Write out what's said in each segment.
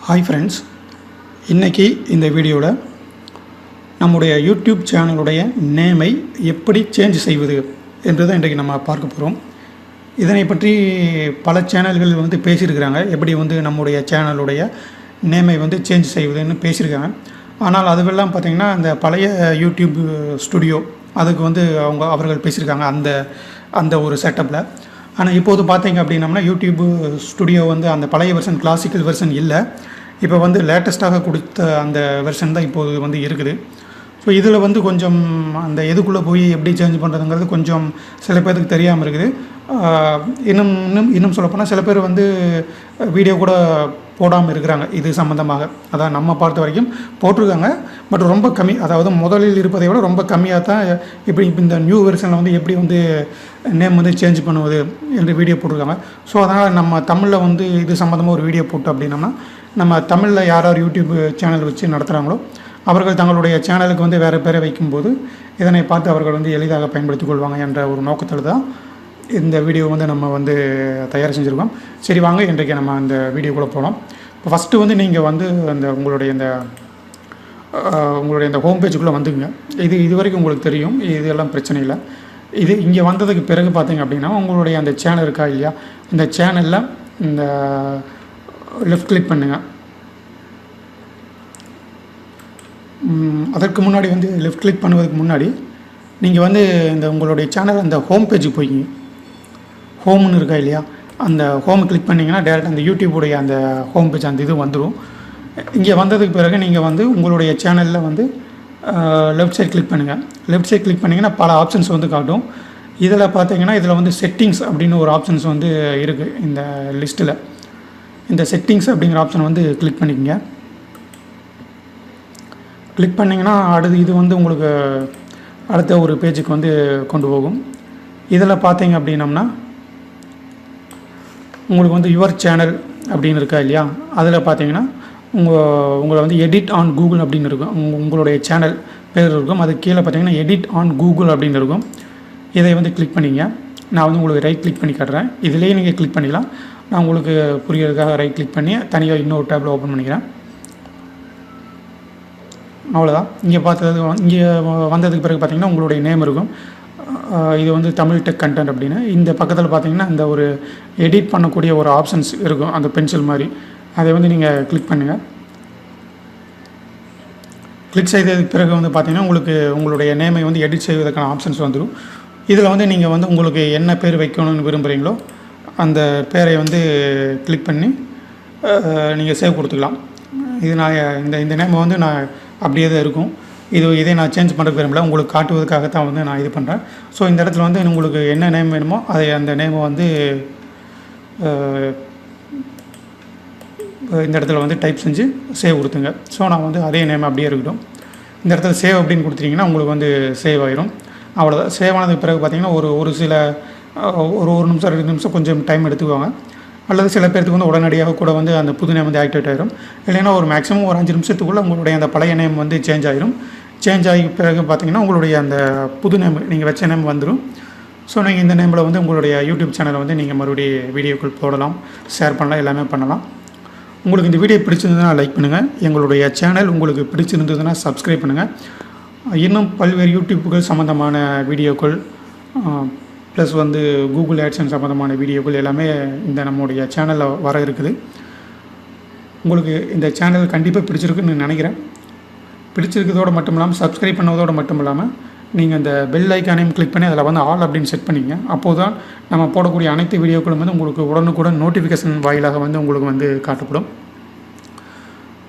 Hi friends, இன்றைக்கி இந்த வீடியோவில் நம்முடைய யூடியூப் சேனலுடைய நேமை எப்படி சேஞ்ச் செய்வது என்று தான் இன்றைக்கு நம்ம பார்க்க போகிறோம். இதனை பற்றி பல சேனல்கள் பேசியிருக்கிறாங்க, எப்படி நம்முடைய சேனலுடைய நேமை சேஞ்ச் செய்வதுன்னு பேசியிருக்காங்க. ஆனால் அதுவெல்லாம் பார்த்திங்கன்னா அந்த பழைய யூடியூப் ஸ்டுடியோ அதுக்கு அவர்கள் பேசியிருக்காங்க அந்த ஒரு செட்டப்பில். ஆனால் இப்போது பார்த்தீங்க அப்படின்னம்னா யூடியூப் ஸ்டுடியோ அந்த பழைய வெர்ஷன் கிளாசிக்கல் வெர்ஷன் இல்லை, இப்போ லேட்டஸ்ட்டாக கொடுத்த அந்த வெர்ஷன் தான் இப்போது இருக்குது. ஸோ இதில் கொஞ்சம் அந்த எதுக்குள்ளே போய் எப்படி சேஞ்ச் பண்ணுறதுங்கிறது கொஞ்சம் சில பேருக்கு தெரியாமல் இருக்குது. இன்னும் சொல்லப்போனால் சில பேர் வீடியோ கூட போடாமல் இருக்கிறாங்க இது சம்மந்தமாக. அதான் நம்ம பார்த்த வரைக்கும் போட்டிருக்காங்க, பட் ரொம்ப கம்மி. அதாவது முதலில் இருப்பதை விட ரொம்ப கம்மியாக தான் இப்படி இந்த நியூ வெர்ஷனில் எப்படி நேம் சேஞ்ச் பண்ணுவது என்று வீடியோ போட்டிருக்காங்க. ஸோ அதனால் நம்ம தமிழில் இது சம்மந்தமாக ஒரு வீடியோ போட்டோம் அப்படின்னம்னா, நம்ம தமிழில் யார் யூடியூப் சேனல் வச்சு நடத்துகிறாங்களோ அவர்கள் தங்களுடைய சேனலுக்கு வேறு பேரை வைக்கும்போது இதனை பார்த்து அவர்கள் எளிதாக பயன்படுத்திக் கொள்வாங்க என்ற ஒரு நோக்கத்தில் தான் இந்த வீடியோ நம்ம தயார் செஞ்சுருக்கோம். சரி, வாங்க இன்றைக்கு நம்ம அந்த வீடியோக்குள்ளே போகலாம். இப்போ ஃபஸ்ட்டு நீங்கள் அந்த உங்களுடைய இந்த ஹோம் பேஜுக்குள்ளே வந்துங்க. இது வரைக்கும் உங்களுக்கு தெரியும், இதெல்லாம் பிரச்சனை இல்லை. இது இங்கே வந்ததுக்கு பிறகு பார்த்தீங்க அப்படின்னா உங்களுடைய அந்த சேனல் இருக்கா இல்லையா, இந்த சேனலில் இந்த லெஃப்ட் கிளிக் பண்ணுங்கள். அதற்கு முன்னாடி லெஃப்ட் கிளிக் பண்ணுவதுக்கு முன்னாடி நீங்கள் இந்த உங்களுடைய சேனல் அந்த ஹோம் பேஜுக்கு போய்ங்க. ஹோம்னு இருக்கா இல்லையா, அந்த ஹோம் கிளிக் பண்ணிங்கன்னா டேரெக்டாக அந்த யூடியூபுடைய அந்த ஹோம் பேஜ் அந்த இது வந்துடும். இங்கே வந்ததுக்கு பிறகு நீங்கள் உங்களுடைய சேனலில் லெஃப்ட் சைட் கிளிக் பண்ணுங்கள். லெஃப்ட் சைட் கிளிக் பண்ணிங்கன்னா பல ஆப்ஷன்ஸ் காட்டும். இதில் பார்த்தீங்கன்னா இதில் செட்டிங்ஸ் அப்படின்னு ஒரு ஆப்ஷன்ஸ் இருக்குது இந்த லிஸ்ட்டில். இந்த செட்டிங்ஸ் அப்படிங்கிற ஆப்ஷன் கிளிக் பண்ணிக்கங்க. கிளிக் பண்ணிங்கன்னா அடுத்து இது உங்களுக்கு அடுத்த ஒரு பேஜுக்கு கொண்டு போகும். இதில் பார்த்தீங்க அப்படின்னம்னா உங்களுக்கு யுவர் சேனல் அப்படின்னு இருக்கா இல்லையா, அதில் பார்த்தீங்கன்னா உங்களை எடிட் ஆன் கூகுள் அப்படின்னு இருக்கும். உங்களுடைய சேனல் பேர் இருக்கும், அது கீழே பார்த்தீங்கன்னா எடிட் ஆன் கூகுள் அப்படின்னு இருக்கும். இதை கிளிக் பண்ணிங்க. நான் உங்களுக்கு ரைட் கிளிக் பண்ணி காட்டுறேன். இதிலேயே நீங்கள் கிளிக் பண்ணிக்கலாம். நான் உங்களுக்கு புரியறதுக்காக ரைட் கிளிக் பண்ணி தனியாக இன்னொரு டேப்பில் ஓப்பன் பண்ணிக்கிறேன். அவ்வளோதான். இங்கே பார்த்தது இங்கே வந்ததுக்கு பிறகு பார்த்திங்கன்னா உங்களுடைய நேம் இருக்கும். இது தமிழ் டெக் கண்டென்ட் அப்படின்னு. இந்த பக்கத்தில் பார்த்திங்கன்னா இந்த ஒரு எடிட் பண்ணக்கூடிய ஒரு ஆப்ஷன்ஸ் இருக்கும், அந்த பென்சில் மாதிரி. அதை நீங்கள் கிளிக் பண்ணுங்கள். கிளிக் செய்ததுக்கு பிறகு பார்த்திங்கன்னா உங்களுக்கு உங்களுடைய நேமை எடிட் செய்வதற்கான ஆப்ஷன்ஸ் வந்துடும். இதில் நீங்கள் உங்களுக்கு என்ன பேர் வைக்கணும்னு விரும்புகிறீங்களோ அந்த பேரை கிளிக் பண்ணி நீங்கள் சேவ் கொடுத்துக்கலாம். இது நான் இந்த நேமை நான் அப்படியே தான் இருக்கும். இதை நான் சேஞ்ச் பண்ணுற விரும்பல, உங்களுக்கு காட்டுவதற்காக தான் நான் இது பண்ணுறேன். ஸோ இந்த இடத்துல உங்களுக்கு என்ன நேம் வேணுமோ அதை அந்த நேமை இந்த இடத்துல டைப் செஞ்சு சேவ் கொடுத்துங்க. ஸோ நான் அதே நேம் அப்படியே இருக்கட்டும். இந்த இடத்துல சேவ் அப்படின்னு கொடுத்துட்டிங்கன்னா உங்களுக்கு சேவ் ஆயிரும். அவ்வளோதான். சேவ் ஆனதுக்கு பிறகு பார்த்திங்கன்னா ஒரு சில ஒரு நிமிஷம் 2 நிமிஷம் கொஞ்சம் டைம் எடுத்துக்குவாங்க. அல்லது சில பேருக்கு உடனடியாக கூட அந்த புது நேம் ஆக்டிவேட் ஆகிடும். இல்லைன்னா ஒரு மேக்ஸிமம் ஒரு 5 நிமிஷத்துக்குள்ளே உங்களுடைய அந்த பழைய நேம் சேஞ்ச் ஆகிடும். சேஞ்ச் ஆகி பிறகு பார்த்திங்கன்னா உங்களுடைய அந்த புது நேம் நீங்கள் வச்ச நேம் வந்துடும். ஸோ நீங்கள் இந்த நேமில் உங்களுடைய யூடியூப் சேனலை நீங்கள் மறுபடியும் வீடியோக்கள் போடலாம், ஷேர் பண்ணலாம், எல்லாமே பண்ணலாம். உங்களுக்கு இந்த வீடியோ பிடிச்சிருந்ததுன்னா லைக் பண்ணுங்கள். எங்களுடைய சேனல் உங்களுக்கு பிடிச்சிருந்ததுன்னா சப்ஸ்கிரைப் பண்ணுங்கள். இன்னும் பல்வேறு யூடியூப்புகள் சம்மந்தமான வீடியோக்கள் ப்ளஸ் கூகுள் ஆட்சன்ஸ் சம்மந்தமான வீடியோக்கள் எல்லாமே இந்த நம்முடைய சேனலில் வர இருக்குது. உங்களுக்கு இந்த சேனல் கண்டிப்பாக பிடிச்சிருக்குன்னு நினைக்கிறேன். பிடிச்சிருக்கிறதோடு மட்டும் இல்லாமல் சப்ஸ்கிரைப் பண்ணுவதோடு மட்டும் இல்லாமல் நீங்கள் அந்த பெல் ஐக்கானையும் கிளிக் பண்ணி அதில் ஆல் அப்படின்னு செட் பண்ணிங்க. அப்போது தான் நம்ம போடக்கூடிய அனைத்து வீடியோக்களும் உங்களுக்கு உடனுக்குடன் நோட்டிஃபிகேஷன் வாயிலாக உங்களுக்கு காட்டப்படும்.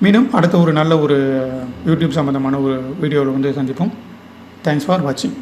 மீண்டும் அடுத்த ஒரு நல்ல ஒரு யூடியூப் சம்மந்தமான ஒரு வீடியோவில் சந்திப்போம். தேங்க்ஸ் ஃபார் வாட்சிங்.